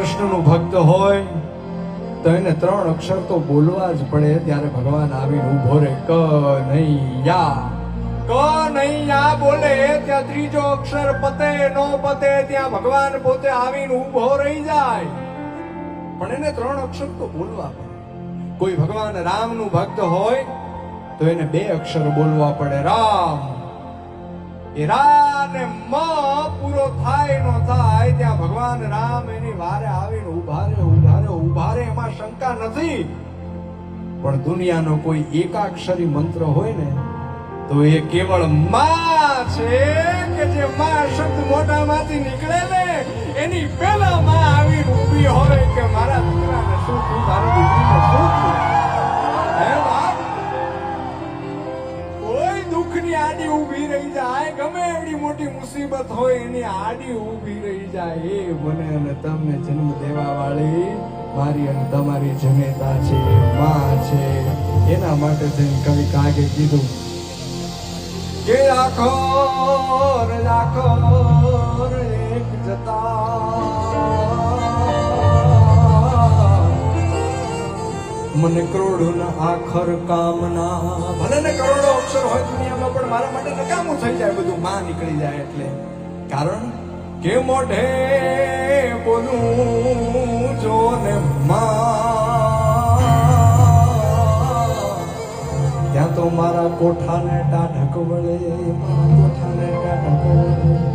કૃષ્ણનું ભક્ત હોય તો એને 3 અક્ષર તો બોલવા જ પડે. ત્યારે ભગવાન આવીને ઊભો રહે, કનૈયા. કનૈયા બોલે ત્યાં ત્રીજો અક્ષર પતે નો પતે ત્યાં ભગવાન પોતે આવીને ઊભો રહી જાય. પણ એને 3 અક્ષર તો બોલવા પડે. કોઈ ભગવાન રામનું ભક્ત હોય તો એને 2 અક્ષર બોલવા પડે, રામ. એ રા ને મ પૂરો થાય નો થાય ત્યાં ભગવાન રામ એની વારે આવીને ઉભા રે. એમાં શંકા નથી. પણ દુનિયાનો કોઈ એકાક્ષરી મંત્ર હોય ને તો એ કેવળ માં છે કે જે માં શબ્દ મોઢામાંથી નીકળે ને એની પહેલા માં આવીને ઊભી હોય કે મારા દીકરાને શું થયું, મારી દીકરીને શું થયું. હે બાપ, કોઈ દુઃખની આડી ઊભી રહી જાય, ગમે એવડી મોટી મુસીબત હોય એની આડી ઊભી રહી જાય. એ મને અને તમને જન્મ દેવા વાળી મારી અને તમારી જનેતા છે, માં છે. એના માટે થઈને કવિ કાગે કીધું કે આખર એક જતા મને કરોડોના આખર કામના. ભલે ને કરોડો અક્ષર હોય દુનિયામાં પણ મારા માટે નકામું થઈ જાય બધું માં નીકળી જાય એટલે. કારણ કે મોઢે બોલું જો ને ત્યાં તો મારા કોઠાને ટાઢક વળે, મારા કોઠાને ટાઢક વળે.